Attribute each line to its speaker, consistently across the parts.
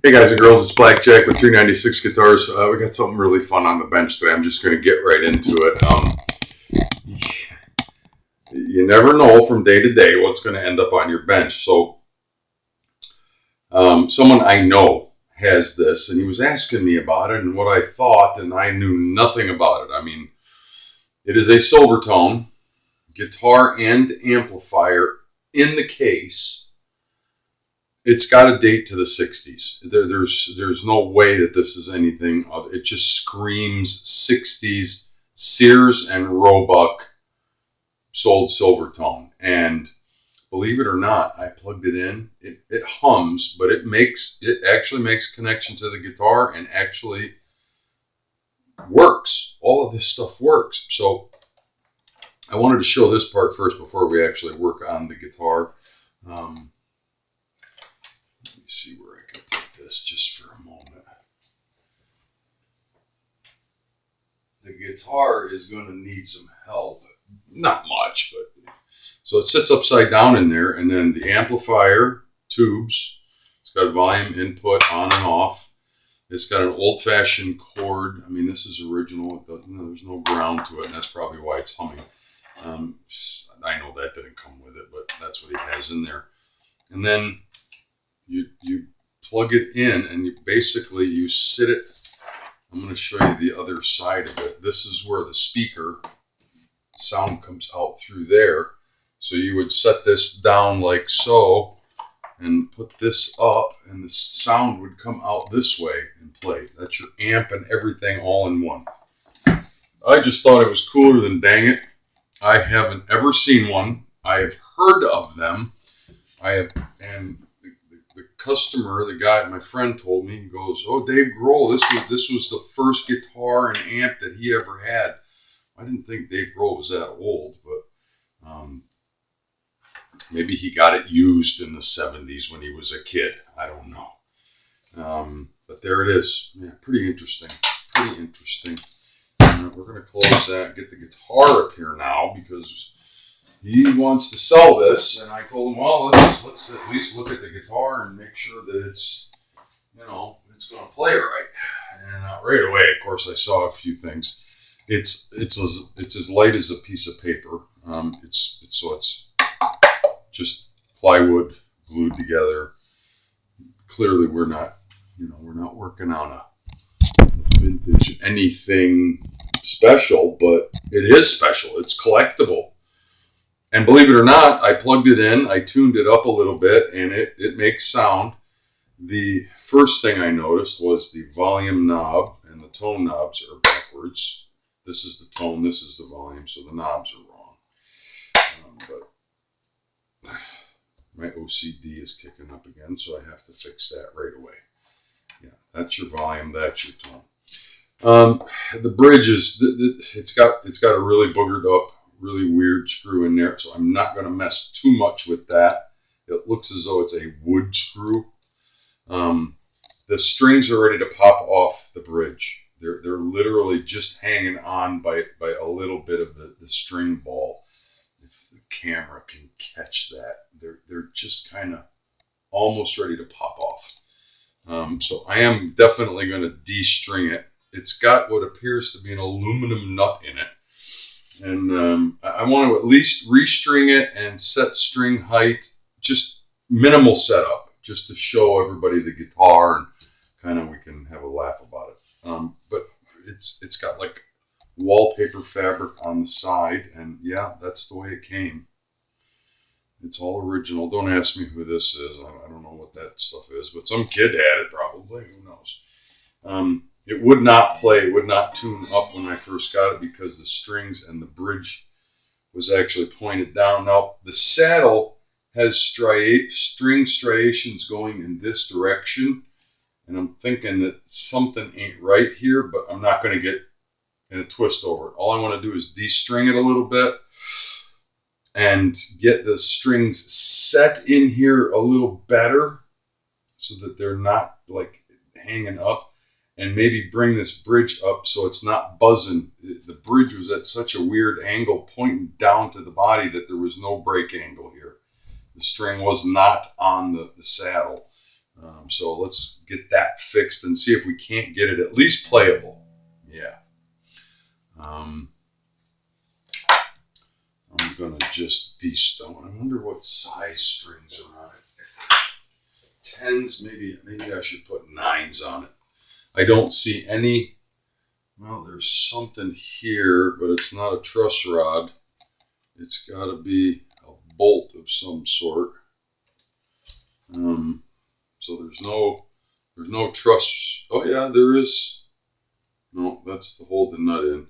Speaker 1: Hey guys and girls, it's Blackjack with 396 Guitars. We got something really fun on the bench today. I'm just going to get right into it. You never know from day to day what's going to end up on your bench. So someone I know has this, and he was asking me about it and what I thought, and I knew nothing about it. I mean, it is a Silvertone guitar and amplifier in the case. It's got a date to the 60s. There's no way that this is anything other. It just screams 60s Sears and Robuck sold Silvertone. And believe it or not, I plugged it in. It hums, but it actually makes connection to the guitar and actually works. All of this stuff works. So I wanted to show this part first before we actually work on the guitar. See where I can put this just for a moment. The guitar is going to need some help. Not much, but so it sits upside down in there, and then the amplifier tubes. It's got a volume input on and off. It's got an old-fashioned cord. I mean, this is original. There's no ground to it, and that's probably why it's humming. I know that didn't come with it, but that's what he has in there. And then you plug it in, and you sit it. I'm going to show you the other side of it. This is where the speaker sound comes out through there. So you would set this down like so and put this up, and the sound would come out this way and play. That's your amp and everything all in one. I just thought it was cooler than dang it. I haven't ever seen one. I have heard of them. And the customer, the guy, my friend told me, he goes, "Oh, Dave Grohl, this was the first guitar and amp that he ever had." I didn't think Dave Grohl was that old, but maybe he got it used in the 70s when he was a kid. I don't know. But there it is. Yeah, pretty interesting. Pretty interesting. We're going to close that and get the guitar up here now because he wants to sell this, and I told him, well, let's at least look at the guitar and make sure that it's going to play right. And right away, of course, I saw a few things. It's as light as a piece of paper. It's just plywood glued together. Clearly, we're not working on a vintage anything special, but it is special. It's collectible. And believe it or not, I plugged it in, I tuned it up a little bit, and it makes sound. The first thing I noticed was the volume knob, and the tone knobs are backwards. This is the tone, this is the volume, so the knobs are wrong. But my OCD is kicking up again, so I have to fix that right away. Yeah, that's your volume, that's your tone. The bridge it's got a really boogered up, really weird screw in there, so I'm not going to mess too much with that. It looks as though it's a wood screw. The strings are ready to pop off the bridge. They're literally just hanging on by a little bit of the string ball. If the camera can catch that, they're just kind of almost ready to pop off. So I am definitely going to de-string it. It's got what appears to be an aluminum nut in it. And I want to at least restring it and set string height, just minimal setup, just to show everybody the guitar and kind of we can have a laugh about it. But it's got like wallpaper fabric on the side, and yeah, that's the way it came. It's all original. Don't ask me who this is. I don't know what that stuff is, but some kid had it probably. Who knows? It would not play, would not tune up when I first got it because the strings and the bridge was actually pointed down. Now, the saddle has string striations going in this direction, and I'm thinking that something ain't right here, but I'm not going to get in a twist over it. All I want to do is de-string it a little bit and get the strings set in here a little better so that they're not like hanging up. And maybe bring this bridge up so it's not buzzing. The bridge was at such a weird angle pointing down to the body that there was no break angle here. The string was not on the saddle. So let's get that fixed and see if we can't get it at least playable. Yeah. I'm going to just de-stone. I wonder what size strings are on it. 10s, maybe I should put 9s on it. I don't see any. Well, there's something here, but it's not a truss rod. It's got to be a bolt of some sort. So there's no truss. Oh yeah, there is. No, that's to hold the nut in.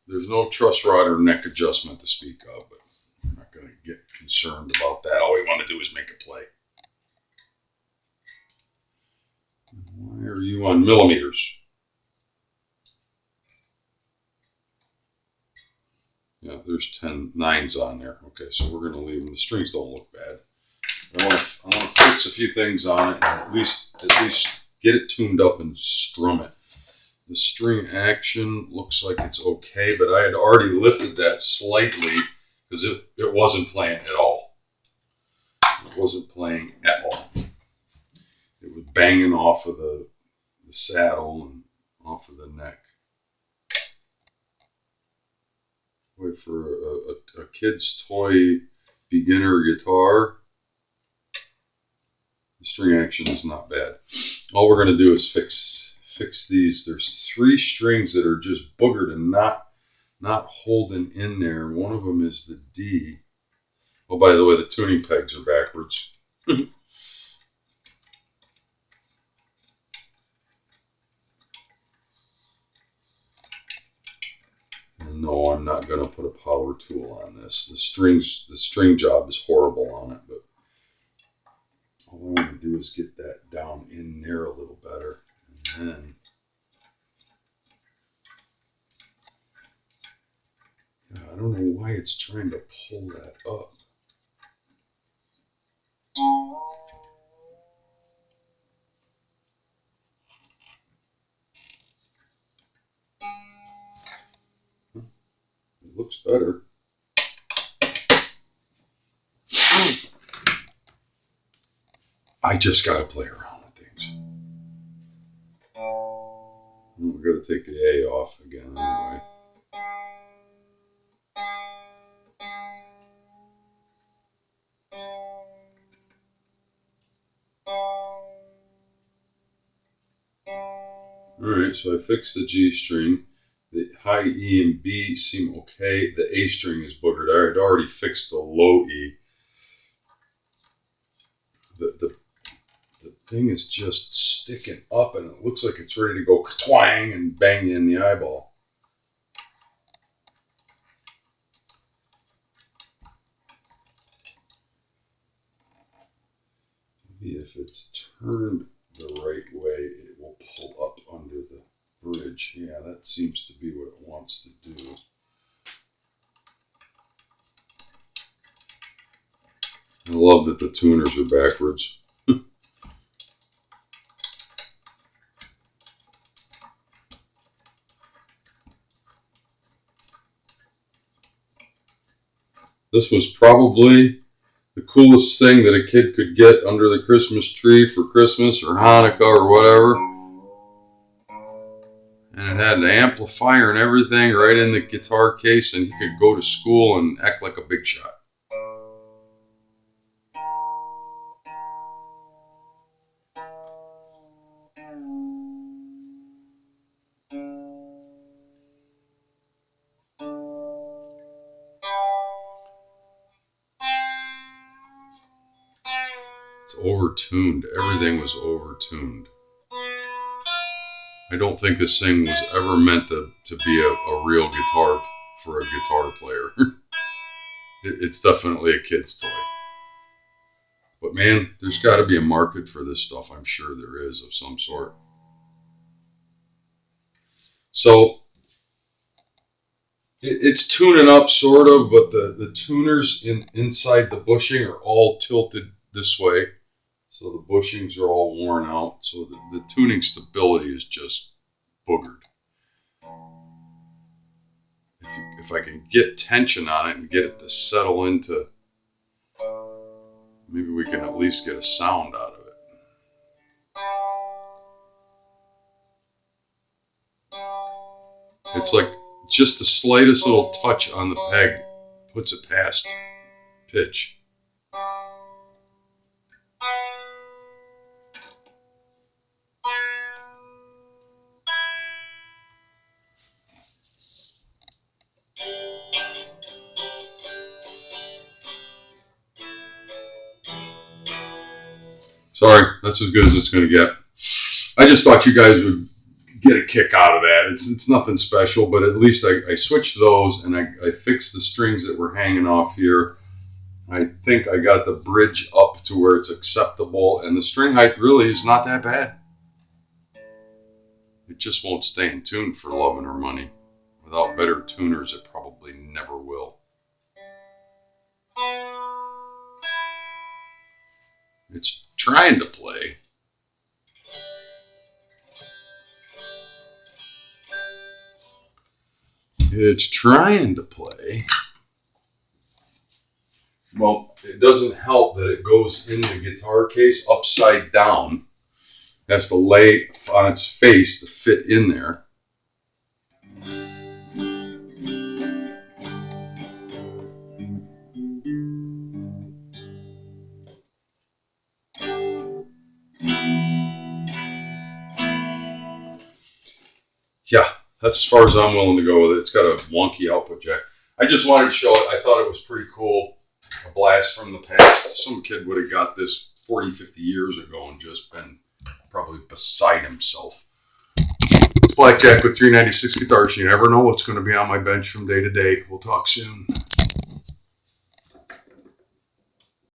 Speaker 1: There's no truss rod or neck adjustment to speak of, but I'm not going to get concerned about that. All we want to do is make a play. Why are you on millimeters? Yeah, there's 9s on there. Okay, so we're going to leave them. The strings don't look bad. I want to fix a few things on it and at least get it tuned up and strum it. The string action looks like it's okay, but I had already lifted that slightly because it wasn't playing at all. It wasn't playing at all. It was banging off of the saddle and off of the neck. Wait for a kid's toy beginner guitar. The string action is not bad. All we're going to do is fix these. There's 3 strings that are just boogered and not holding in there. One of them is the D. Oh, by the way, the tuning pegs are backwards. No, I'm not going to put a power tool on this. The string job is horrible on it, but all I want to do is get that down in there a little better. And then, I don't know why it's trying to pull that up. It looks better. I just got to play around with things. We're going to take the A off again anyway. Alright, so I fixed the G string. The high E and B seem okay. The A string is boogered. I had already fixed the low E. The thing is just sticking up and it looks like it's ready to go twang and bang you in the eyeball. Maybe if it's turned the right way, it will pull up under the bridge. Yeah, that seems to be what it wants to do. I love that the tuners are backwards. This was probably the coolest thing that a kid could get under the Christmas tree for Christmas or Hanukkah or whatever. And it had an amplifier and everything right in the guitar case, and he could go to school and act like a big shot. It's overtuned. Everything was overtuned. I don't think this thing was ever meant to be a real guitar for a guitar player. It's definitely a kid's toy. But man, there's got to be a market for this stuff. I'm sure there is of some sort. So it's tuning up sort of, but the tuners inside the bushing are all tilted this way. So the bushings are all worn out. So the tuning stability is just boogered. If I can get tension on it and get it to settle into, maybe we can at least get a sound out of it. It's like just the slightest little touch on the peg puts it past pitch. Sorry, that's as good as it's going to get. I just thought you guys would get a kick out of that. It's nothing special, but at least I switched those and I fixed the strings that were hanging off here. I think I got the bridge up to where it's acceptable, and the string height really is not that bad. It just won't stay in tune for love nor money. Without better tuners, it probably never will. It's trying to play. It's trying to play. Well, it doesn't help that it goes in the guitar case upside down. It has to lay on its face to fit in there. Yeah, that's as far as I'm willing to go with it. It's got a wonky output jack. I just wanted to show it. I thought it was pretty cool. A blast from the past. Some kid would have got this 40, 50 years ago and just been probably beside himself. It's Blackjack with 396 Guitars. You never know what's going to be on my bench from day to day. We'll talk soon.